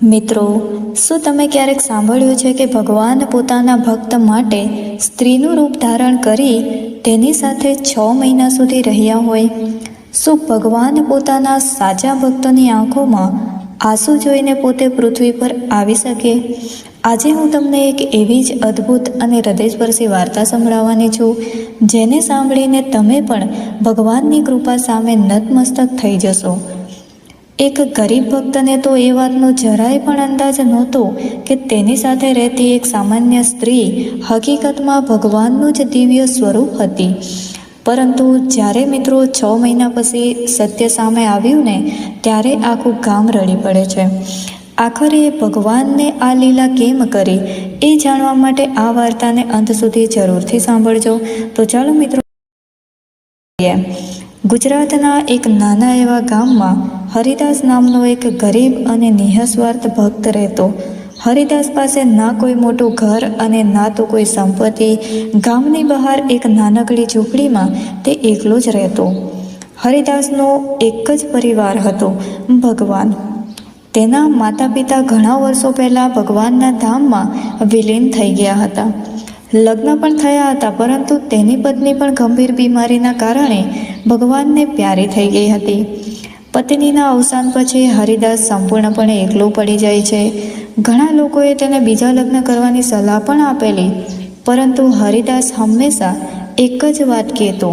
મિત્રો, શું તમે ક્યારેક સાંભળ્યું છે કે ભગવાન પોતાના ભક્ત માટે સ્ત્રીનું રૂપ ધારણ કરી તેની સાથે 6 મહિના સુધી રહ્યા હોય? શું ભગવાન પોતાના સાચા ભક્તોની આંખોમાં આંસુ જોઈને પોતે પૃથ્વી પર આવી શકે? આજે હું તમને એક એવી જ અદ્ભુત અને હૃદયસ્પર્શી વાર્તા સંભળાવવાની છું, જેને સાંભળીને તમે પણ ભગવાનની કૃપા સામે નતમસ્તક થઈ જશો. એક ગરીબ ભક્તને તો એ વાતનો જરાય પણ અંદાજ નહોતો કે તેની સાથે રહેતી એક સામાન્ય સ્ત્રી હકીકતમાં ભગવાનનું જ દિવ્ય સ્વરૂપ હતી. પરંતુ જ્યારે મિત્રો 6 મહિના પછી સત્ય સામે આવ્યું ને, ત્યારે આખું ગામ રડી પડે છે. આખરે ભગવાનને આ લીલા કેમ કરી, એ જાણવા માટે આ વાર્તાને અંત સુધી જરૂરથી સાંભળજો. તો ચાલો મિત્રો, ગુજરાતના એક નાના એવા ગામમાં હરિદાસ નામનો એક ગરીબ અને નિઃસ્વાર્થ ભક્ત રહેતો. હરિદાસ પાસે ના કોઈ મોટું ઘર અને ના તો કોઈ સંપત્તિ. ગામની બહાર એક નાનકડી ઝૂંપડીમાં તે એકલો જ રહેતો. હરિદાસનો એક જ પરિવાર હતો, ભગવાન. તેના માતા પિતા ઘણા વર્ષો પહેલાં ભગવાનના ધામમાં વિલીન થઈ ગયા હતા. લગ્ન પણ થયા હતા, પરંતુ તેની પત્ની પણ ગંભીર બીમારીના કારણે ભગવાનને પ્યારી થઈ ગઈ હતી. પત્નીના અવસાન પછી હરિદાસ સંપૂર્ણપણે એકલો પડી જાય છે. ઘણા લોકોએ તેને બીજા લગ્ન કરવાની સલાહ પણ આપેલી, પરંતુ હરિદાસ હંમેશા એક જ વાત કહેતો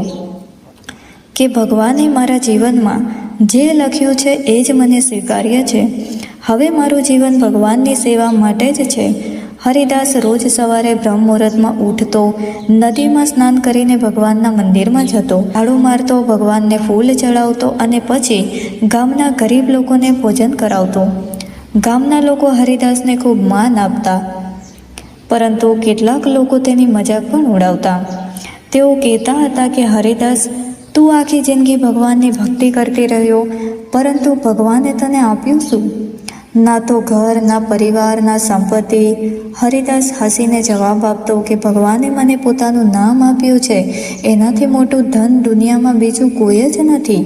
કે ભગવાને મારા જીવનમાં જે લખ્યું છે એ જ મને સ્વીકાર્ય છે. હવે મારું જીવન ભગવાનની સેવા માટે જ છે. હરિદાસ રોજ સવારે બ્રહ્મ મુહૂર્તમાં ઉઠતો, નદીમાં સ્નાન કરીને ભગવાનના મંદિરમાં જતો, ઝાડુ મારતો, ભગવાનને ફૂલ ચડાવતો અને પછી ગામના ગરીબ લોકોને ભોજન કરાવતો. ગામના લોકો હરિદાસને ખૂબ માન આપતા, પરંતુ કેટલાક લોકો તેની મજાક પણ ઉડાવતા. તેઓ કહેતા હતા કે હરિદાસ, તું આખી જિંદગી ભગવાનની ભક્તિ કરતી રહ્યો, પરંતુ ભગવાને તને આપ્યું શું? ના તો ઘર, ના પરિવાર, ના સંપત્તિ. હરિદાસ હસીને જવાબ આપતો કે ભગવાને મને પોતાનું નામ આપ્યું છે, એનાથી મોટું ધન દુનિયામાં બીજું કોઈ જ નથી.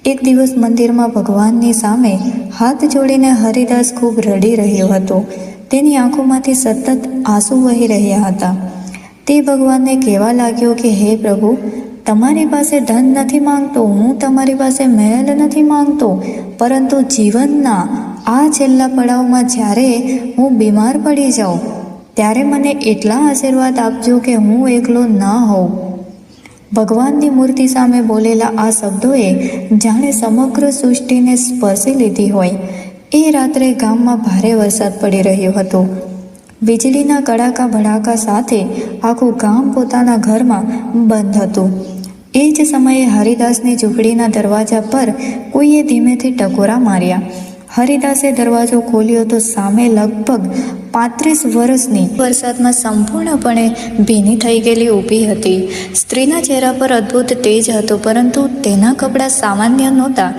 એક દિવસ મંદિરમાં ભગવાનની સામે હાથ જોડીને હરિદાસ ખૂબ રડી રહ્યો હતો. તેની આંખોમાંથી સતત આંસુ વહી રહ્યા હતા. તે ભગવાનને કહેવા લાગ્યો કે હે પ્રભુ, તમારી પાસે ધન નથી માંગતો, હું તમારી પાસે મહેલ નથી માંગતો, પરંતુ જીવનના આ છેલ્લા પડાવમાં જ્યારે હું બીમાર પડી જાઉં, ત્યારે મને એટલા આશીર્વાદ આપજો કે હું એકલો ના હોઉં. ભગવાનની મૂર્તિ સામે બોલેલા આ શબ્દોએ જાણે સમગ્ર સૃષ્ટિને સ્પર્શી લીધી હોય. એ રાત્રે ગામમાં ભારે વરસાદ પડી રહ્યો હતો. વીજળીના કડાકા ભડાકા સાથે આખું ગામ પોતાના ઘરમાં બંધ હતું. એ જ સમયે હરિદાસની ઝૂંપડીના દરવાજા પર કોઈએ ધીમેથી ટકોરા માર્યા. હરિદાસે દરવાજો ખોલ્યો તો સામે લગભગ 35 વર્ષની વરસાદમાં સંપૂર્ણપણે ભીની થઈ ગયેલી ઊભી હતી. સ્ત્રીના ચહેરા પર અદ્ભુત તેજ હતો, પરંતુ તેના કપડાં સામાન્ય નહોતા.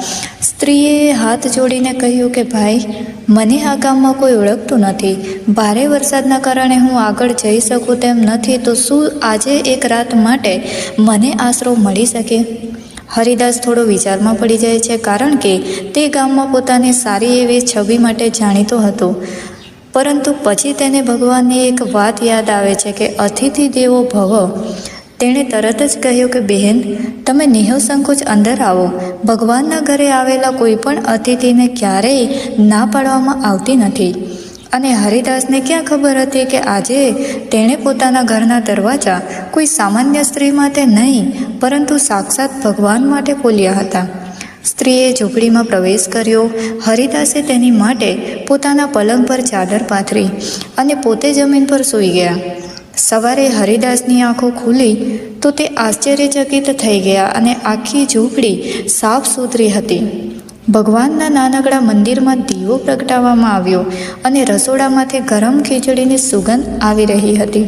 સ્ત્રીએ હાથ જોડીને કહ્યું કે ભાઈ, મને આ ગામમાં કોઈ ઓળખતું નથી. ભારે વરસાદના કારણે હું આગળ જઈ શકું તેમ નથી, તો શું આજે એક રાત માટે મને આશરો મળી શકે? હરિદાસ થોડો વિચારમાં પડી જાય છે, કારણ કે તે ગામમાં પોતાની સારી એવી છબી માટે જાણીતો હતો. પરંતુ પછી તેને ભગવાનની એક વાત યાદ આવે છે કે અતિથિ દેવો ભવ. તેણે તરત જ કહ્યું કે બહેન, તમે નિઃસંકોચ અંદર આવો. ભગવાનના ઘરે આવેલા કોઈ પણ અતિથિને ક્યારેય ના પાડવામાં આવતી નથી. અને હરિદાસને ક્યાં ખબર હતી કે આજે તેણે પોતાના ઘરના દરવાજા કોઈ સામાન્ય સ્ત્રી માટે નહીં, પરંતુ સાક્ષાત ભગવાન માટે ખોલ્યા હતા. સ્ત્રીએ ઝૂંપડીમાં પ્રવેશ કર્યો. હરિદાસે તેની માટે પોતાના પલંગ પર ચાદર પાથરી અને પોતે જમીન પર સૂઈ ગયા. સવારે હરિદાસની આંખો ખુલી તો તે આશ્ચર્યચકિત થઈ ગયા અને આખી ઝૂંપડી સાફ સુથરી હતી. ભગવાનના નાનકડા મંદિરમાં દીવો પ્રગટાવવામાં આવ્યો અને રસોડામાંથી ગરમ ખીચડીની સુગંધ આવી રહી હતી.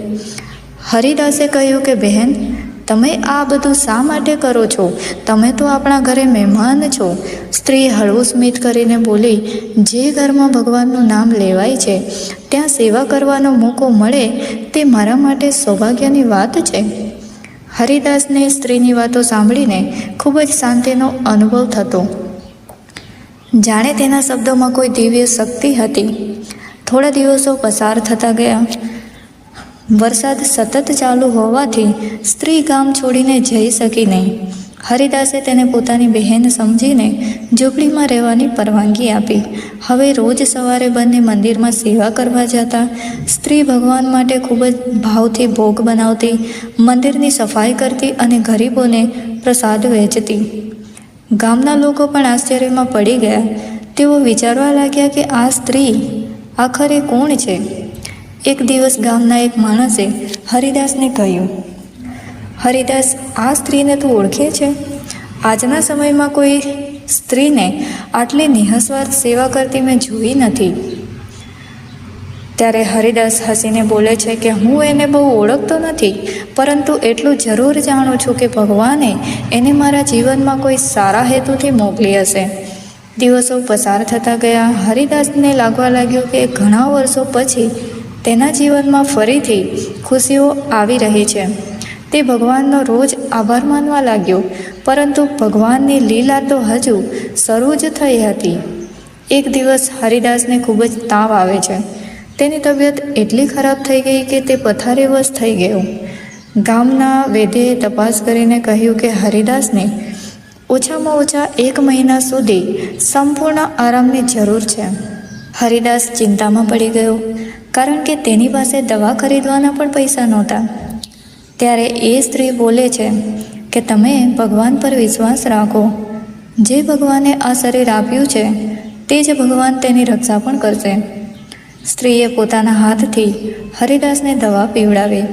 હરિદાસે કહ્યું કે બહેન, તમે આ બધું શા માટે કરો છો? તમે તો આપણા ઘરે મહેમાન છો. સ્ત્રી હળવું સ્મિત કરીને બોલી, જે ઘરમાં ભગવાનનું નામ લેવાય છે, ત્યાં સેવા કરવાનો મોકો મળે તે મારા માટે સૌભાગ્યની વાત છે. હરિદાસને સ્ત્રીની વાતો સાંભળીને ખૂબ જ શાંતિનો અનુભવ થતો. જાણે તેના શબ્દોમાં કોઈ દિવ્ય શક્તિ હતી. થોડા દિવસો પસાર થતા ગયા. વરસાદ સતત ચાલુ હોવાથી સ્ત્રી ગામ છોડીને જઈ શકી નહીં. હરિદાસે તેને પોતાની બહેન સમજીને ઝૂંપડીમાં રહેવાની પરવાનગી આપી. હવે રોજ સવારે બંને મંદિરમાં સેવા કરવા જતા. સ્ત્રી ભગવાન માટે ખૂબ જ ભાવથી ભોગ બનાવતી, મંદિરની સફાઈ કરતી અને ગરીબોને પ્રસાદ વહેંચતી. ગામના લોકો પણ આશ્ચર્યમાં પડી ગયા. તેઓ વિચારવા લાગ્યા કે આ સ્ત્રી આખરે કોણ છે. એક દિવસ ગામના એક માણસે હરિદાસને કહ્યું, હરિદાસ, આ સ્ત્રીને તું ઓળખે છે? આજના સમયમાં કોઈ સ્ત્રીને આટલી નિઃસ્વાર્થ સેવા કરતી મેં જોઈ નથી. ત્યારે હરિદાસ હસીને બોલે છે કે હું એને બહુ ઓળખતો નથી, પરંતુ એટલું જરૂર જાણું છું કે ભગવાને એને મારા જીવનમાં કોઈ સારા હેતુથી મોકલી હશે. દિવસો પસાર થતા ગયા. હરિદાસને લાગવા લાગ્યું કે ઘણા વર્ષો પછી તેના જીવનમાં ફરીથી ખુશીઓ આવી રહી છે. તે ભગવાનનો રોજ આભાર માનવા લાગ્યો, પરંતુ ભગવાનની લીલા તો હજુ શરૂ જ થઈ હતી. એક દિવસ હરિદાસને ખૂબ જ તાવ આવે છે. તેની તબિયત એટલી ખરાબ થઈ ગઈ કે તે પથારીવશ થઈ ગયો. ગામના વૈદ્યએ તપાસ કરીને કહ્યું કે હરિદાસને ઓછામાં ઓછા 1 મહિના સુધી સંપૂર્ણ આરામની જરૂર છે. હરિદાસ ચિંતામાં પડી ગયો, કારણ કે તેની પાસે દવા ખરીદવાના પણ પૈસા નહોતા. ત્યારે એ સ્ત્રી બોલે છે કે તમે ભગવાન પર વિશ્વાસ રાખો. જે ભગવાને આ શરીર આપ્યું છે તે જ ભગવાન તેની રક્ષા પણ કરશે. સ્ત્રીએ પોતાના હાથથી હરિદાસને દવા પીવડાવી,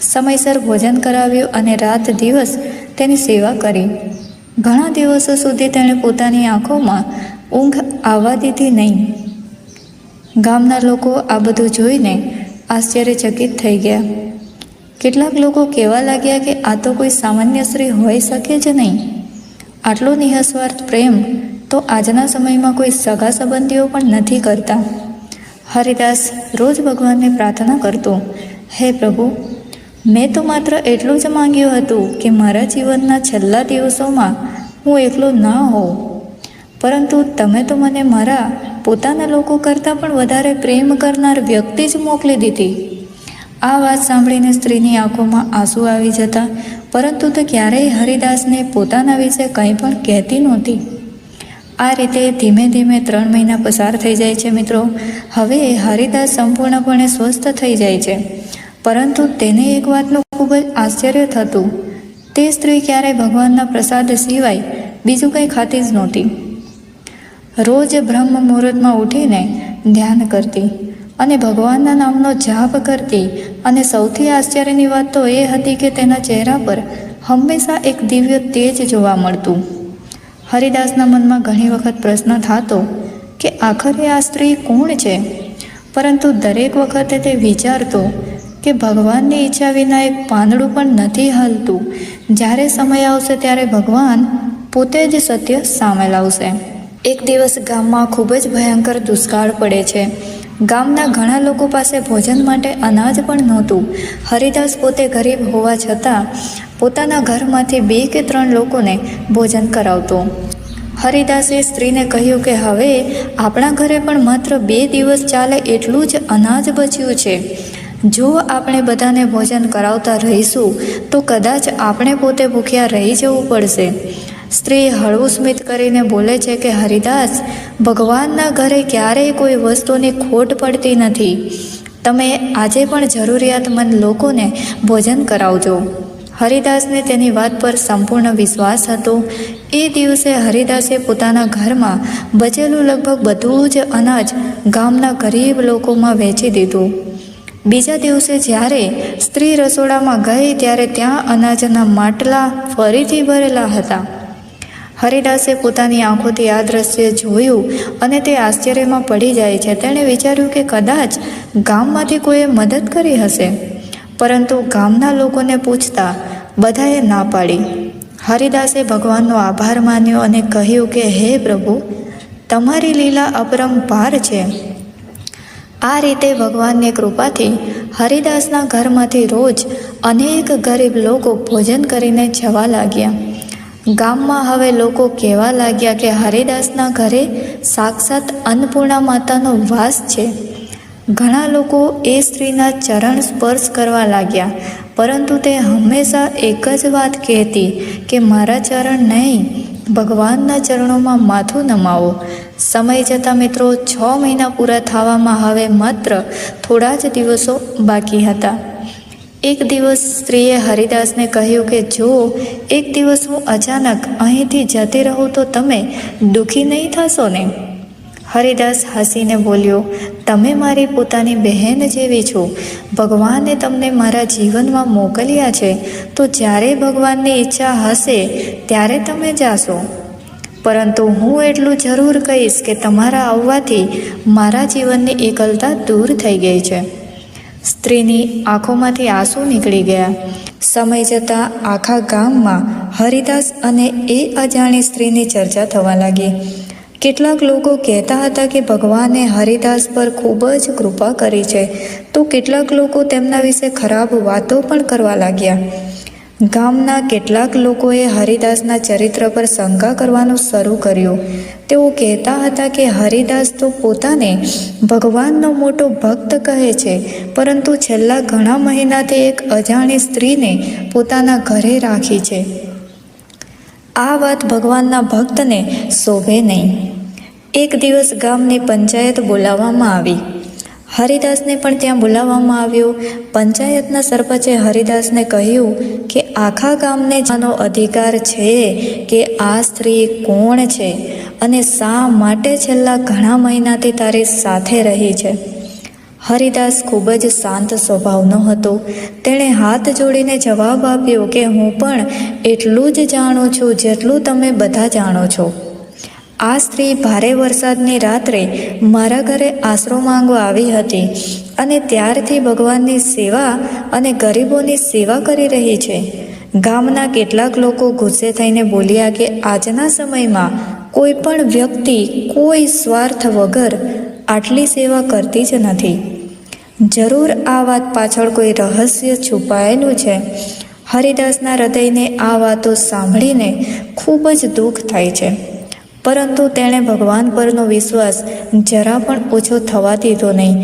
સમયસર ભોજન કરાવ્યું અને રાત દિવસ તેની સેવા કરી. ઘણા દિવસો સુધી તેણે પોતાની આંખોમાં ઊંઘ આવવા દીધી નહીં. ગામના લોકો આ બધું જોઈને આશ્ચર્યચકિત થઈ ગયા. કેટલાક લોકો કહેવા લાગ્યા કે આ તો કોઈ સામાન્ય સ્ત્રી હોઈ શકે જ નહીં. આટલો નિઃસ્વાર્થ પ્રેમ તો આજના સમયમાં કોઈ સગા સંબંધીઓ પણ નથી કરતા. હરિદાસ રોજ ભગવાનને પ્રાર્થના કરતો, હે પ્રભુ, મેં તો માત્ર એટલું જ માંગ્યું હતું કે મારા જીવનના છેલ્લા દિવસોમાં હું એકલો ના હોઉં, પરંતુ તમે તો મને મારા પોતાના લોકો કરતાં પણ વધારે પ્રેમ કરનાર વ્યક્તિ જ મોકલી દીધી. આ વાત સાંભળીને સ્ત્રીની આંખોમાં આંસુ આવી જતા, પરંતુ તે ક્યારેય હરિદાસને પોતાના વિશે કંઈ પણ કહેતી નહોતી. આ રીતે ધીમે ધીમે 3 મહિના પસાર થઈ જાય છે. મિત્રો, હવે હરિદાસ સંપૂર્ણપણે સ્વસ્થ થઈ જાય છે, પરંતુ તેને એક વાતનું ખૂબ જ આશ્ચર્ય થતું. તે સ્ત્રી ક્યારેય ભગવાનના પ્રસાદ સિવાય બીજું કંઈ ખાતી જ નહોતી. રોજ બ્રહ્મ મુહૂર્તમાં ઉઠીને ધ્યાન કરતી અને ભગવાનના નામનો જાપ કરતી, અને સૌથી આશ્ચર્યની વાત તો એ હતી કે તેના ચહેરા પર હંમેશા એક દિવ્ય તેજ જોવા મળતું. હરિદાસના મનમાં ઘણી વખત પ્રશ્ન થતો કે આખરે આ સ્ત્રી કોણ છે, પરંતુ દરેક વખતે તે વિચારતો કે ભગવાનની ઈચ્છા વિના એક પાંદડું પણ નથી હલતું. જ્યારે સમય આવશે ત્યારે ભગવાન પોતે જ સત્ય સામે લાવશે. એક દિવસ ગામમાં ખૂબ જ ભયંકર દુષ્કાળ પડે છે. ગામના ઘણા લોકો પાસે ભોજન માટે અનાજ પણ નહોતું. હરિદાસ પોતે ગરીબ હોવા છતાં પોતાના ઘરમાંથી 2 કે 3 લોકોને ભોજન કરાવતો. હરિદાસે સ્ત્રીને કહ્યું કે હવે આપણા ઘરે પણ માત્ર 2 દિવસ ચાલે એટલું જ અનાજ બચ્યું છે. જો આપણે બધાને ભોજન કરાવતા રહીશું તો કદાચ આપણે પોતે ભૂખ્યા રહી જવું પડશે. સ્ત્રી હળવું સ્મિત કરીને બોલે છે કે હરિદાસ, ભગવાનના ઘરે ક્યારેય કોઈ વસ્તુની ખોટ પડતી નથી. તમે આજે પણ જરૂરિયાતમંદ લોકોને ભોજન કરાવજો. હરિદાસને તેની વાત પર સંપૂર્ણ વિશ્વાસ હતો. એ દિવસે હરિદાસે પોતાના ઘરમાં બચેલું લગભગ બધું જ અનાજ ગામના ગરીબ લોકોમાં વહેંચી દીધું. બીજા દિવસે જ્યારે સ્ત્રી રસોડામાં ગઈ ત્યારે ત્યાં અનાજના માટલા ફરીથી ભરેલા હતા. હરિદાસે પોતાની આંખોથી આ દ્રશ્ય જોયું અને તે આશ્ચર્યમાં પડી જાય છે. તેણે વિચાર્યું કે કદાચ ગામમાંથી કોઈએ મદદ કરી હશે, પરંતુ ગામના લોકોને પૂછતા બધાએ ના પાડી. હરિદાસે ભગવાનનો આભાર માન્યો અને કહ્યું કે હે પ્રભુ, તમારી લીલા અપરંપાર છે. આ રીતે ભગવાનની કૃપાથી હરિદાસના ઘરમાંથી રોજ અનેક ગરીબ લોકો ભોજન કરીને જવા લાગ્યા. ગામમાં હવે લોકો કહેવા લાગ્યા કે હરિદાસના ઘરે સાક્ષાત અન્નપૂર્ણા માતાનો વાસ છે. ઘણા લોકો એ સ્ત્રીના ચરણ સ્પર્શ કરવા લાગ્યા, પરંતુ તે હંમેશા એક જ વાત કહેતી કે મારા ચરણ નહીં, ભગવાનના ચરણોમાં માથું નમાવો. સમય જતાં મિત્રો 6 મહિના પૂરા થવામાં હવે માત્ર થોડા જ દિવસો બાકી હતા. એક દિવસ સ્ત્રીએ હરિદાસને કહ્યું કે જો એક દિવસ હું અચાનક અહીંથી જતી રહું તો તમે દુઃખી નહીં થશો ને? હરિદાસ હસીને બોલ્યો, તમે મારી પોતાની બહેન જેવી છો. ભગવાને તમને મારા જીવનમાં મોકલ્યા છે, તો જ્યારે ભગવાનની ઈચ્છા હશે ત્યારે તમે જાશો. પરંતુ હું એટલું જરૂર કહીશ કે તમારા આવવાથી મારા જીવનની એકલતા દૂર થઈ ગઈ છે. સ્ત્રીની આંખોમાંથી આંસુ નીકળી ગયા. સમય જતાં આખા ગામમાં હરિદાસ અને એ અજાણી સ્ત્રીની ચર્ચા થવા લાગી. કેટલાક લોકો કહેતા હતા કે ભગવાને હરિદાસ પર ખૂબ જ કૃપા કરી છે, તો કેટલાક લોકો તેમના વિશે ખરાબ વાતો પણ કરવા લાગ્યા. ગામના કેટલાક લોકોએ હરિદાસના ચરિત્ર પર શંકા કરવાનું શરૂ કર્યું. તેઓ કહેતા હતા કે હરિદાસ તો પોતાને ભગવાનનો મોટો ભક્ત કહે છે, પરંતુ છેલ્લા ઘણા મહિનાથી એક અજાણી સ્ત્રીને પોતાના ઘરે રાખી છે. આ વાત ભગવાનના ભક્તને શોભે નહીં. એક દિવસ ગામની પંચાયત બોલાવવામાં આવી. હરિદાસને પણ ત્યાં બોલાવવામાં આવ્યો. પંચાયતના સરપંચે હરિદાસને કહ્યું કે આખા ગામને જાણવાનો અધિકાર છે કે આ સ્ત્રી કોણ છે અને શા માટે છેલ્લા ઘણા મહિનાથી તારી સાથે રહી છે. હરિદાસ ખૂબ જ શાંત સ્વભાવનો હતો. તેણે હાથ જોડીને જવાબ આપ્યો કે હું પણ એટલું જ જાણું છું જેટલું તમે બધા જાણો છો. આ સ્ત્રી ભારે વરસાદની રાત્રે મારા ઘરે આશરો માંગવા આવી હતી અને ત્યારથી ભગવાનની સેવા અને ગરીબોની સેવા કરી રહી છે. ગામના કેટલાક લોકો ગુસ્સે થઈને બોલ્યા કે આજના સમયમાં કોઈ પણ વ્યક્તિ કોઈ સ્વાર્થ વગર આટલી સેવા કરતી જ નથી. જરૂર આ વાત પાછળ કોઈ રહસ્ય છુપાયેલું છે. હરિદાસના હૃદયને આ વાતો સાંભળીને ખૂબ જ દુઃખ થાય છે, પરંતુ તેણે ભગવાન પરનો વિશ્વાસ જરા પણ ઓછો થવા દીધો નહીં.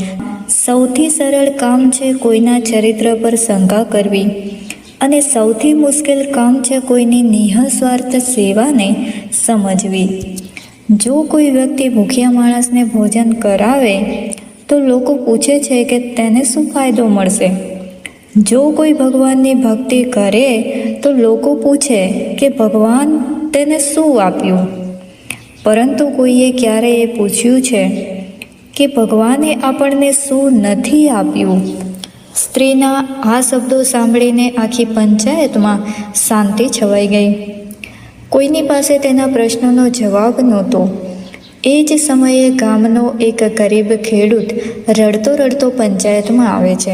સૌથી સરળ કામ છે કોઈના ચરિત્ર પર શંકા કરવી, અને સૌથી મુશ્કેલ કામ છે કોઈની નિઃસ્વાર્થ સેવાને સમજવી. જો કોઈ વ્યક્તિ ભૂખ્યા માણસને ભોજન કરાવે તો લોકો પૂછે છે કે તેને શું ફાયદો મળશે. જો કોઈ ભગવાનની ભક્તિ કરે તો લોકો પૂછે કે ભગવાન તેને શું આપ્યું. પરંતુ કોઈએ ક્યારેય પૂછ્યું છે કે ભગવાને આપણને શું નથી આપ્યું? સ્ત્રીના આ શબ્દો સાંભળીને આખી પંચાયતમાં શાંતિ છવાઈ ગઈ. કોઈની પાસે તેના પ્રશ્નનો જવાબ નહોતો. એ જ સમયે ગામનો એક ગરીબ ખેડૂત રડતો રડતો પંચાયતમાં આવે છે.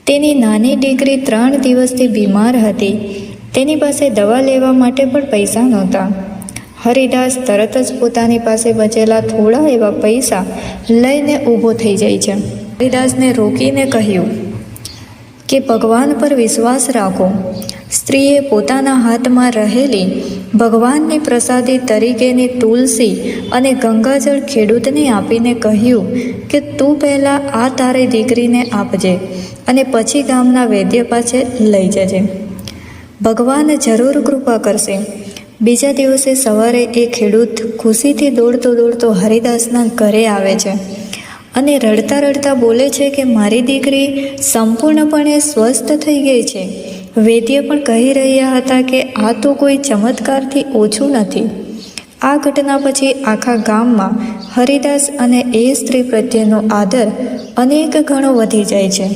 તેની નાની દીકરી 3 દિવસથી બીમાર હતી. તેની પાસે દવા લેવા માટે પણ પૈસા નહોતા. હરિદાસ તરત જ પોતાની પાસે બચેલા થોડા એવા પૈસા લઈને ઊભો થઈ જાય છે. હરિદાસને રોકીને કહ્યું કે ભગવાન પર વિશ્વાસ રાખો. સ્ત્રીએ પોતાના હાથમાં રહેલી ભગવાનની પ્રસાદી તરીકેની તુલસી અને ગંગાજળ ખેડૂતને આપીને કહ્યું કે તું પહેલાં આ તારી દીકરીને આપજે અને પછી ગામના વૈદ્ય પાસે લઈ જજે. ભગવાન જરૂર કૃપા કરશે. બીજા દિવસે સવારે એ ખેડૂત ખુશીથી દોડતો દોડતો હરિદાસના ઘરે આવે છે અને રડતા રડતા બોલે છે કે મારી દીકરી સંપૂર્ણપણે સ્વસ્થ થઈ ગઈ છે. વૈદ્ય પણ કહી રહ્યા હતા કે આ તો કોઈ ચમત્કારથી ઓછું નથી. આ ઘટના પછી આખા ગામમાં હરિદાસ અને એ સ્ત્રી પ્રત્યેનો આદર અનેક ગણો વધી જાય છે.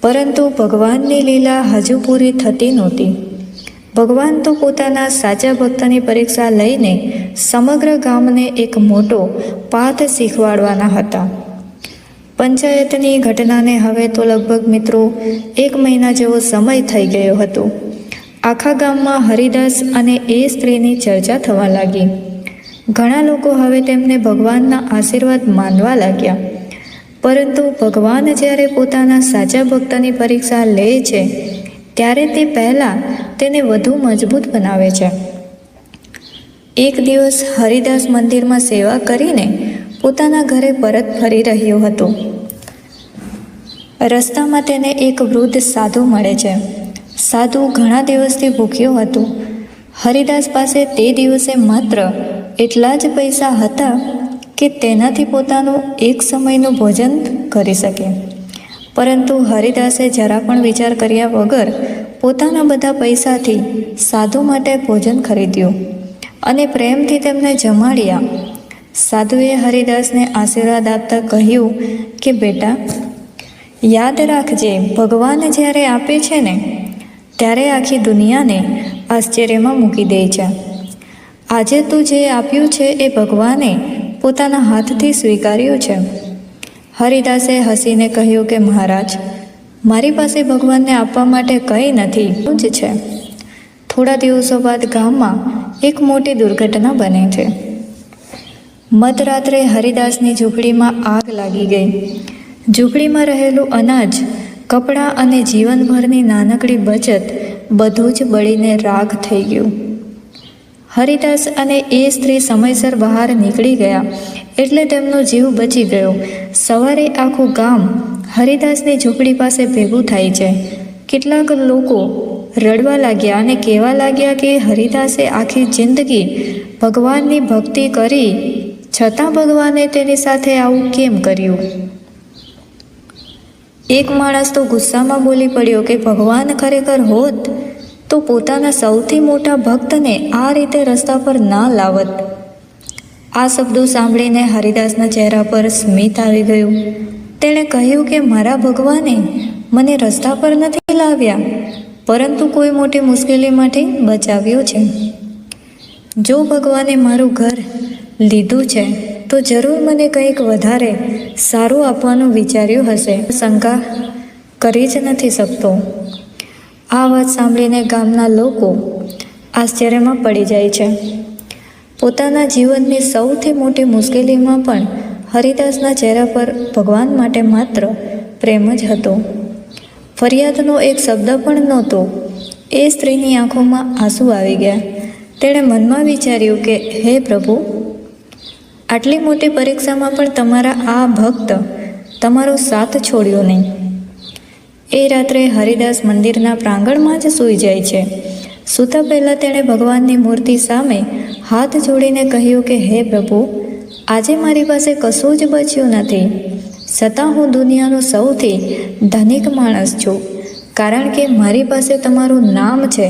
પરંતુ ભગવાનની લીલા હજુ પૂરી થતી નહોતી. ભગવાન તો પોતાના સાચા ભક્તની પરીક્ષા લઈને સમગ્ર ગામને એક મોટો પાઠ શીખવાડવાના હતા. પંચાયતની ઘટનાને હવે તો લગભગ મિત્રો 1 મહિના જેવો સમય થઈ ગયો હતો. આખા ગામમાં હરિદાસ અને એ સ્ત્રીની ચર્ચા થવા લાગી. ઘણા લોકો હવે તેમને ભગવાનના આશીર્વાદ માનવા લાગ્યા. પરંતુ ભગવાન જ્યારે પોતાના સાચા ભક્તની પરીક્ષા લે છે ત્યારે તે પહેલાં તેને વધુ મજબૂત બનાવે છે. એક દિવસ હરિદાસ મંદિરમાં સેવા કરીને પોતાના ઘરે પરત ફરી રહ્યો હતો. રસ્તામાં તેને એક વૃદ્ધ સાધુ મળે છે. સાધુ ઘણા દિવસથી ભૂખ્યો હતો. હરિદાસ પાસે તે દિવસે માત્ર એટલા જ પૈસા હતા કે તેનાથી પોતાનું એક સમયનું ભોજન કરી શકે. પરંતુ હરિદાસે જરા પણ વિચાર કર્યા વગર પોતાના બધા પૈસાથી સાધુ માટે ભોજન ખરીદ્યું અને પ્રેમથી તેમને જમાડ્યા. સાધુએ હરિદાસને આશીર્વાદ આપતા કહ્યું કે બેટા, યાદ રાખજે, ભગવાન જ્યારે આપે છે ને ત્યારે આખી દુનિયાને આશ્ચર્યમાં મૂકી દે છે. આજે તું જે આપ્યું છે એ ભગવાને પોતાના હાથથી સ્વીકાર્યું છે. હરિદાસે હસીને કહ્યું કે મહારાજ, મારી પાસે ભગવાનને આપવા માટે કંઈ નથી, જ છે. થોડા દિવસો બાદ ગામમાં એક મોટી દુર્ઘટના બને છે. મધરાત્રે હરિદાસની ઝૂંપડીમાં આગ લાગી ગઈ. ઝૂંપડીમાં રહેલું અનાજ, કપડાં અને જીવનભરની નાનકડી બચત બધું જ બળીને રાખ થઈ ગયું. હરિદાસ અને એ સ્ત્રી સમયસર બહાર નીકળી ગયા એટલે તેમનો જીવ બચી ગયો. સવારે આખું ગામ હરિદાસની ઝૂંપડી પાસે ભેગું થાય છે. કેટલાક લોકો રડવા લાગ્યા અને કહેવા લાગ્યા કે હરિદાસે આખી જિંદગી ભગવાનની ભક્તિ કરી, છતાં ભગવાને તેની સાથે આવું કેમ કર્યું? એક માણસ તો ગુસ્સામાં બોલી પડ્યો કે ભગવાન ખરેખર હોત તો પોતાના સૌથી મોટા ભક્તને આ રીતે રસ્તા પર ના લાવત. આ શબ્દો સાંભળીને હરિદાસના ચહેરા પર સ્મિત આવી ગયું. તેણે કહ્યું કે મારા ભગવાને મને રસ્તા પર નથી લાવ્યા, પરંતુ કોઈ મોટી મુશ્કેલીમાંથી બચાવ્યો છે. જો ભગવાને મારું ઘર લીધું છે તો જરૂર મને કંઈક વધારે સારું આપવાનું વિચાર્યું હશે. શંકા કરી જ નથી શકતો. આ વાત સાંભળીને ગામના લોકો આશ્ચર્યમાં પડી જાય છે. પોતાના જીવનની સૌથી મોટી મુશ્કેલીમાં પણ હરિદાસના ચહેરા પર ભગવાન માટે માત્ર પ્રેમ જ હતો. ફરિયાદનો એક શબ્દ પણ નહોતો. એ સ્ત્રીની આંખોમાં આંસુ આવી ગયા. તેણે મનમાં વિચાર્યું કે હે પ્રભુ, આટલી મોટી પરીક્ષામાં પણ તમારા આ ભક્ત તમારો સાથ છોડ્યો નહીં. એ રાત્રે હરિદાસ મંદિરના પ્રાંગણમાં જ સૂઈ જાય છે. સૂતા પહેલાં તેણે ભગવાનની મૂર્તિ સામે હાથ જોડીને કહ્યું કે હે પ્રભુ, આજે મારી પાસે કશું જ બચ્યું નથી, છતાં હું દુનિયાનો સૌથી ધનિક માણસ છું, કારણ કે મારી પાસે તમારું નામ છે.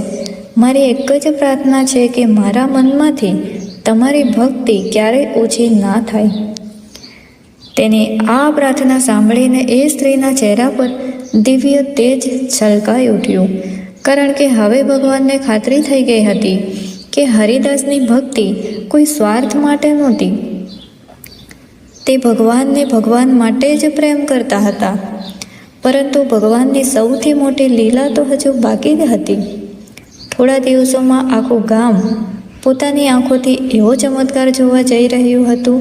મારી એક જ પ્રાર્થના છે કે મારા મનમાંથી તમારી ભક્તિ ક્યારેય ઓછી ના થાય. તેની આ પ્રાર્થના સાંભળીને એ સ્ત્રીના ચહેરા પર દિવ્ય તેજ છલકાઈ ઉઠ્યું, કારણ કે હવે ભગવાનને ખાતરી થઈ ગઈ હતી કે હરિદાસની ભક્તિ કોઈ સ્વાર્થ માટે નહોતી. તે ભગવાનને ભગવાન માટે જ પ્રેમ કરતા હતા. પરંતુ ભગવાનની સૌથી મોટી લીલા તો હજુ બાકી જ હતી. થોડા દિવસોમાં આખું ગામ પોતાની આંખોથી એવો ચમત્કાર જોવા જઈ રહ્યું હતું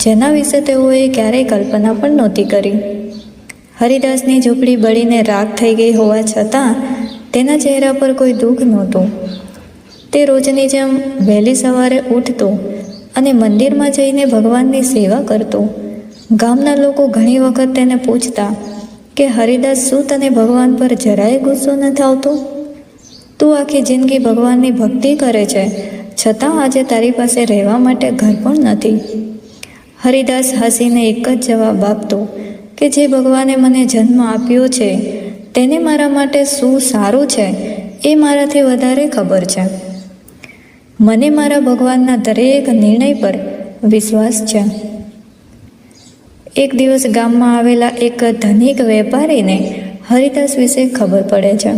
જેના વિશે તેઓએ ક્યારેય કલ્પના પણ નહોતી કરી. હરિદાસની ઝૂંપડી બળીને રાખ થઈ ગઈ હોવા છતાં તેના ચહેરા પર કોઈ દુઃખ નહોતું. તે રોજની જેમ વહેલી સવારે ઉઠતો અને મંદિરમાં જઈને ભગવાનની સેવા કરતો. ગામના લોકો ઘણી વખત તેને પૂછતા કે હરિદાસ, શું તને ભગવાન પર જરાય ગુસ્સો નથી આવતો? તું આખી જિંદગી ભગવાનની ભક્તિ કરે છે, છતાં આજે તારી પાસે રહેવા માટે ઘર પણ નથી. હરિદાસ હસીને એક જ જવાબ આપતો કે જે ભગવાને મને જન્મ આપ્યો છે તેને મારા માટે શું સારું છે એ મારાથી વધારે ખબર છે. મને મારા ભગવાનના દરેક નિર્ણય પર વિશ્વાસ છે. એક દિવસ ગામમાં આવેલા એક ધનિક વેપારીને હરિદાસ વિશે ખબર પડે છે.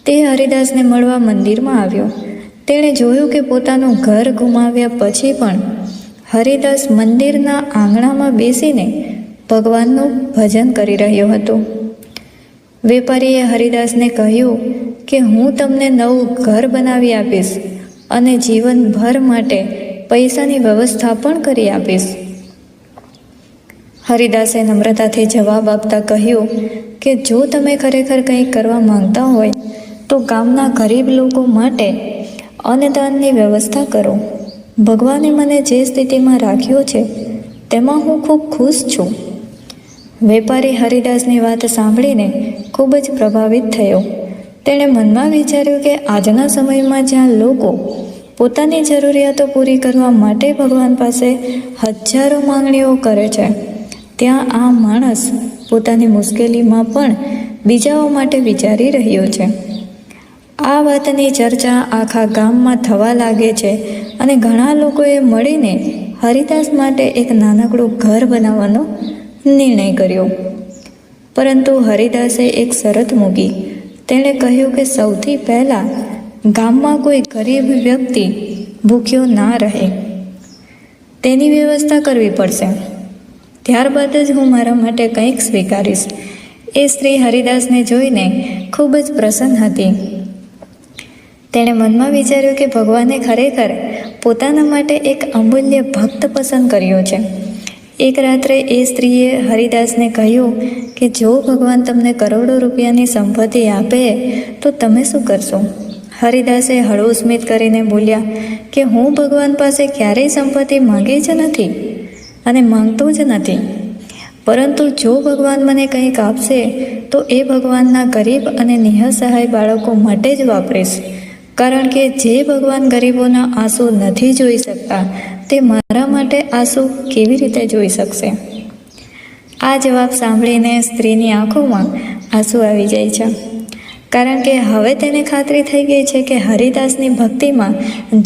તે હરિદાસને મળવા મંદિરમાં આવ્યો. તેણે જોયું કે પોતાનું ઘર ગુમાવ્યા પછી પણ હરિદાસ મંદિરના આંગણામાં બેસીને ભગવાનનું ભજન કરી રહ્યો હતો. વેપારીએ હરિદાસને કહ્યું કે હું તમને નવું ઘર બનાવી આપીશ અને જીવનભર માટે પૈસાની વ્યવસ્થા પણ કરી આપીશ. હરિદાસે નમ્રતાથી જવાબ આપતા કહ્યું કે જો તમે ખરેખર કંઈક કરવા માંગતા હોય તો ગામના ગરીબ લોકો માટે અન્નદાનની વ્યવસ્થા કરો. ભગવાને મને જે સ્થિતિમાં રાખ્યો છે તેમાં હું ખૂબ ખુશ છું. વેપારી હરિદાસની વાત સાંભળીને ખૂબ જ પ્રભાવિત થયો. તેણે મનમાં વિચાર્યું કે આજના સમયમાં જ્યાં લોકો પોતાની જરૂરિયાતો પૂરી કરવા માટે ભગવાન પાસે હજારો માંગણીઓ કરે છે, ત્યાં આ માણસ પોતાની મુશ્કેલીમાં પણ બીજાઓ માટે વિચારી રહ્યો છે. આ વાતની ચર્ચા આખા ગામમાં થવા લાગે છે અને ઘણા લોકોએ મળીને હરિદાસ માટે એક નાનકડું ઘર બનાવવાનો નિર્ણય કર્યો. પરંતુ હરિદાસે એક શરત મૂકી. તેણે કહ્યું કે સૌથી પહેલાં ગામમાં કોઈ ગરીબ વ્યક્તિ ભૂખ્યો ના રહે તેની વ્યવસ્થા કરવી પડશે. ત્યારબાદ જ હું મારા માટે કંઈક સ્વીકારીશ. એ સ્ત્રી હરિદાસને જોઈને ખૂબ જ પ્રસન્ન હતી. તેણે મનમાં વિચાર્યું કે ભગવાને ખરેખર પોતાના માટે એક અમૂલ્ય ભક્ત પસંદ કર્યો છે. એક રાત્રે એ સ્ત્રીએ હરિદાસને કહ્યું કે જો ભગવાન તમને કરોડો રૂપિયાની સંપત્તિ આપે તો તમે શું કરશો? હરિદાસે હળવું સ્મિત કરીને બોલ્યા કે હું ભગવાન પાસે ક્યારેય સંપત્તિ માંગી જ નથી અને માંગતો જ નથી. પરંતુ જો ભગવાન મને કંઈક આપશે તો એ ભગવાનના ગરીબ અને નિઃસહાય બાળકો માટે જ વાપરીશ. કારણ કે જે ભગવાન ગરીબોના આંસુ નથી જોઈ શકતા તે મારા માટે આંસુ કેવી રીતે જોઈ શકશે? આ જવાબ સાંભળીને સ્ત્રીની આંખોમાં આંસુ આવી જાય છે. કારણ કે હવે તેને ખાતરી થઈ ગઈ છે કે હરિદાસની ભક્તિમાં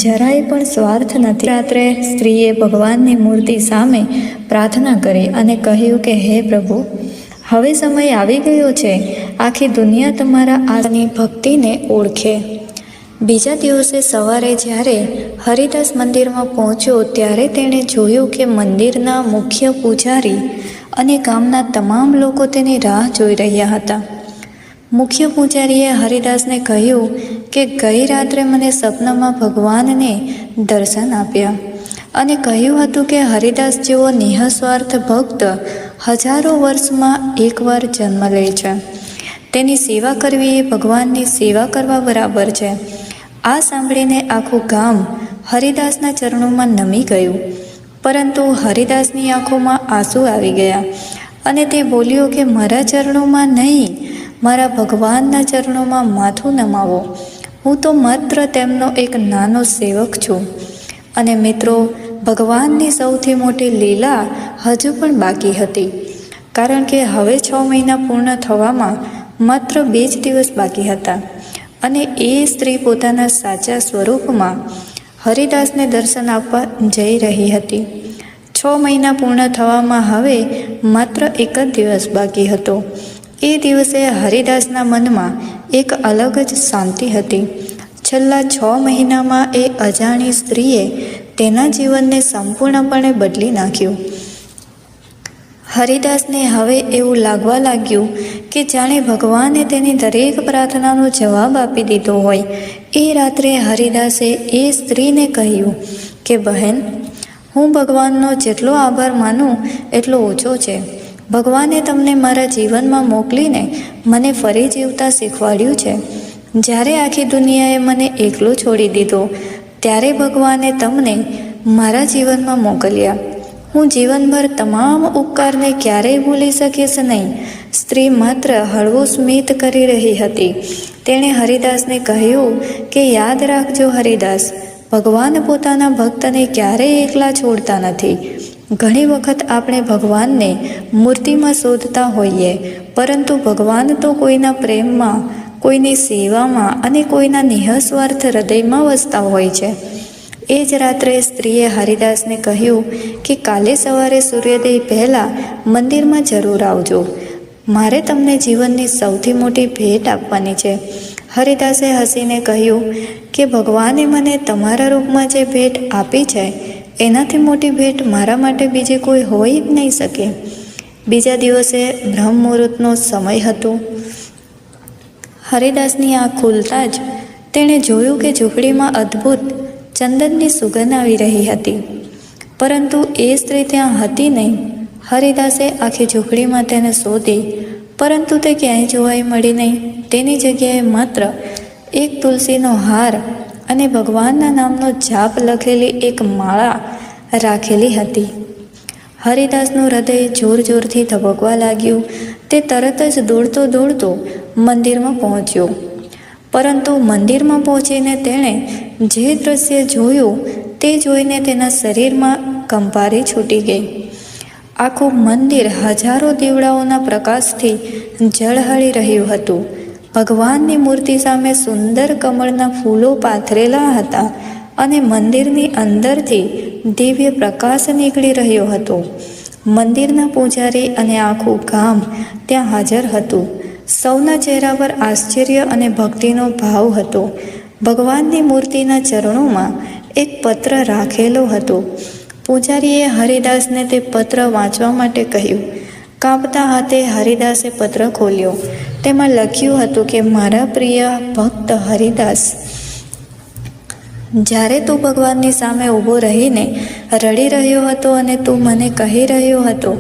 જરાય પણ સ્વાર્થ નથી. રાત્રે સ્ત્રીએ ભગવાનની મૂર્તિ સામે પ્રાર્થના કરી અને કહ્યું કે હે પ્રભુ, હવે સમય આવી ગયો છે આખી દુનિયા તમારા આની ભક્તિને ઓળખે. બીજા દિવસે સવારે જ્યારે હરિદાસ મંદિરમાં પહોંચ્યો ત્યારે તેણે જોયું કે મંદિરના મુખ્ય પૂજારી અને ગામના તમામ લોકો તેની રાહ જોઈ રહ્યા હતા. મુખ્ય પૂજારીએ હરિદાસને કહ્યું કે ગઈ રાત્રે મને સપનામાં ભગવાનને દર્શન આપ્યા અને કહ્યું હતું કે હરિદાસ જેવો નિઃસ્વાર્થ ભક્ત હજારો વર્ષમાં એકવાર જન્મ લે છે. તેની સેવા કરવી એ ભગવાનની સેવા કરવા બરાબર છે. આ સાંભળીને આખું ગામ હરિદાસના ચરણોમાં નમી ગયું. પરંતુ હરિદાસની આંખોમાં આંસુ આવી ગયા અને તે બોલ્યો કે મારા ચરણોમાં નહીં, મારા ભગવાનના ચરણોમાં માથું નમાવો. હું તો માત્ર તેમનો એક નાનો સેવક છું. અને મિત્રો, ભગવાનની સૌથી મોટી લીલા હજુ પણ બાકી હતી. કારણ કે હવે 6 મહિના પૂર્ણ થવામાં માત્ર 2 જ દિવસ બાકી હતા અને એ સ્ત્રી પોતાના સાચા સ્વરૂપમાં હરિદાસને દર્શન આપવા જઈ રહી હતી. 6 મહિના પૂર્ણ થવામાં હવે માત્ર 1 જ દિવસ બાકી હતો. એ દિવસે હરિદાસના મનમાં એક અલગ જ શાંતિ હતી. છેલ્લા 6 મહિનામાં એ અજાણી સ્ત્રીએ તેના જીવનને સંપૂર્ણપણે બદલી નાખ્યું. હરિદાસને હવે એવું લાગવા લાગ્યું કે જાણે ભગવાને તેની દરેક પ્રાર્થનાનો જવાબ આપી દીધો હોય. એ રાત્રે હરિદાસે એ સ્ત્રીને કહ્યું કે બહેન, હું ભગવાનનો જેટલો આભાર માનું એટલો ઓછો છે. ભગવાને તમને મારા જીવનમાં મોકલીને મને ફરી જીવતા શીખવાડ્યું છે. જ્યારે આખી દુનિયાએ મને એકલો છોડી દીધો ત્યારે ભગવાને તમને મારા જીવનમાં મોકલ્યા. હું જીવનભર તમામ ઉપકારને ક્યારેય ભૂલી શકીશ નહીં. સ્ત્રી માત્ર હળવું સ્મિત કરી રહી હતી. તેણે હરિદાસને કહ્યું કે યાદ રાખજો હરિદાસ, ભગવાન પોતાના ભક્તને ક્યારેય એકલા છોડતા નથી. ઘણી વખત આપણે ભગવાનને મૂર્તિમાં શોધતા હોઈએ, પરંતુ ભગવાન તો કોઈના પ્રેમમાં, કોઈની સેવામાં અને કોઈના નિઃસ્વાર્થ હૃદયમાં વસતા હોય છે. એ જ રાત્રે સ્ત્રીએ હરિદાસને કહ્યું કે કાલે સવારે સૂર્યોદય પહેલાં મંદિરમાં જરૂર આવજો. મારે તમને જીવનની સૌથી મોટી ભેટ આપવાની છે. હરિદાસે હસીને કહ્યું કે ભગવાને મને તમારા રૂપમાં જે ભેટ આપી છે એનાથી મોટી ભેટ મારા માટે બીજી કોઈ હોઈ જ નહીં શકે. બીજા દિવસે બ્રહ્મ મુહૂર્તનો સમય હતો. હરિદાસની આંખ ખુલતા જ તેણે જોયું કે ઝૂંપડીમાં અદ્ભુત ચંદનની સુગંધ આવી રહી હતી. પરંતુ એ સ્ત્રી ત્યાં હતી નહીં. હરિદાસે આખી ઝૂંપડીમાં તેને શોધી, પરંતુ તે ક્યાંય જોવાઈ મળી નહીં. તેની જગ્યાએ માત્ર એક તુલસીનો હાર અને ભગવાનના નામનો જાપ લખેલી એક માળા રાખેલી હતી. હરિદાસનું હૃદય જોર જોરથી ધબકવા લાગ્યું. તે તરત જ દોડતો દોડતો મંદિરમાં પહોંચ્યો. પરંતુ મંદિરમાં પહોંચીને તેણે જે દ્રશ્ય જોયું તે જોઈને તેના શરીરમાં કંપારી છૂટી ગઈ. આખું મંદિર હજારો દીવડાઓના પ્રકાશથી ઝળહળી રહ્યું હતું. ભગવાનની મૂર્તિ સામે સુંદર કમળના ફૂલો પાથરેલા હતા અને મંદિરની અંદરથી દિવ્ય પ્રકાશ નીકળી રહ્યો હતો. મંદિરના પૂજારી અને આખું ગામ ત્યાં હાજર હતું. સૌના ચહેરા પર આશ્ચર્ય અને ભક્તિનો ભાવ હતો. ભગવાનની મૂર્તિના ચરણોમાં એક પત્ર રાખેલો હતો. પૂજારીએ હરિદાસને તે પત્ર વાંચવા માટે કહ્યું. કાંપતા હાથે હરિદાસે પત્ર ખોલ્યો. તેમાં લખ્યું હતું કે મારા પ્રિય ભક્ત હરિદાસ, જ્યારે તું ભગવાનની સામે ઊભો રહીને રડી રહ્યો હતો અને તું મને કહી રહ્યો હતો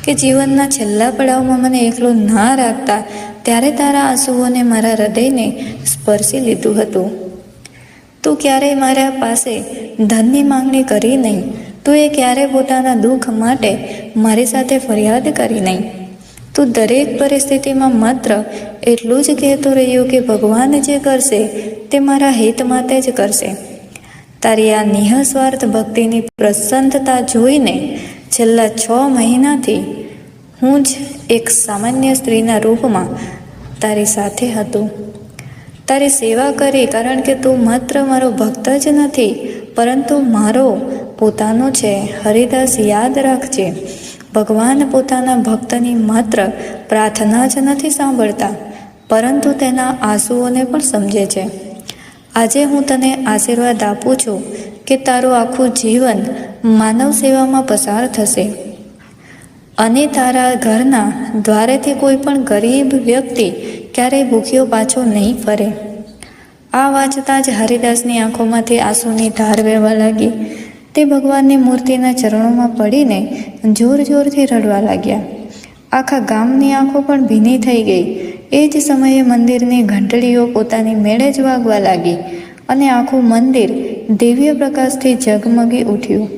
કે જીવનના છેલ્લા પડાવમાં મને એકલો ના રાખતા, ત્યારે તારા આંસુઓને મારા હૃદયને સ્પર્શી લીધું હતું. તું ક્યારેય મારા પાસે ધનની માંગણી કરી નહીં. તું એ ક્યારેય પોતાના દુઃખ માટે મારી સાથે ફરિયાદ કરી નહીં. તું દરેક પરિસ્થિતિમાં માત્ર એટલું જ કહેતો રહ્યો કે ભગવાન જે કરશે તે મારા હિત માટે જ કરશે. તારી આ નિઃસ્વાર્થ ભક્તિની પ્રસન્નતા જોઈને છેલ્લા 6 મહિનાથી હું જ એક સામાન્ય સ્ત્રીના રૂપમાં તારી સાથે હતો. તારી સેવા કરી, કારણ કે તું માત્ર મારો ભક્ત જ નથી પરંતુ મારો પોતાનો છે. હરિદાસ, યાદ રાખજે, ભગવાન પોતાના ભક્તની માત્ર પ્રાર્થના જ નથી સાંભળતા પરંતુ તેના આંસુઓને પણ સમજે છે. આજે હું તને આશીર્વાદ આપું છું કે તારું આખું જીવન માનવ સેવામાં પસાર થશે અને તારા ઘરના દ્વારેથી કોઈ પણ ગરીબ વ્યક્તિ ક્યારેય ભૂખ્યો પાછો નહીં ફરે. આ વાંચતા જ હરિદાસની આંખોમાંથી આંસુની ધાર વહેવા લાગી. તે ભગવાનની મૂર્તિના ચરણોમાં પડીને જોર જોરથી રડવા લાગ્યા. આખા ગામની આંખો પણ ભીની થઈ ગઈ. એ જ સમયે મંદિરની ઘંટડીઓ પોતાની મેળે જ વાગવા લાગી અને આખું મંદિર દિવ્ય પ્રકાશથી ઝગમગી ઉઠ્યું.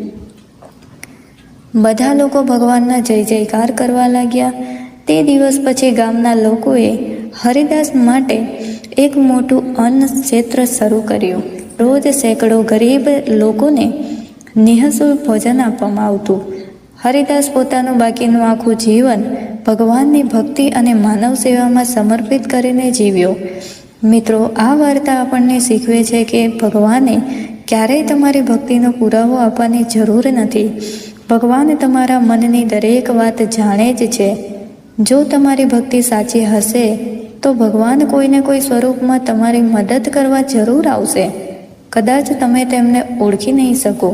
બધા લોકો ભગવાનના જય જયકાર કરવા લાગ્યા. તે દિવસ પછી ગામના લોકોએ હરિદાસ માટે એક મોટું અન્ન ક્ષેત્ર શરૂ કર્યું. રોજ સેંકડો ગરીબ લોકોને નિઃશુલ્ક ભોજન આપવામાં આવતું. હરિદાસ પોતાનું બાકીનું આખું જીવન ભગવાનની ભક્તિ અને માનવ સેવામાં સમર્પિત કરીને જીવ્યો. મિત્રો, આ વાર્તા આપણને શીખવે છે કે ભગવાને ક્યારેય તમારી ભક્તિનો પુરાવો આપવાની જરૂર નથી. ભગવાન તમારા મનની દરેક વાત જાણે જ છે. જો તમારી ભક્તિ સાચી હશે તો ભગવાન કોઈને કોઈ સ્વરૂપમાં તમારી મદદ કરવા જરૂર આવશે. કદાચ તમે તેમને ઓળખી નહીં શકો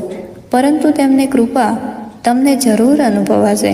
પરંતુ તેમની કૃપા તમને જરૂર અનુભવાશે.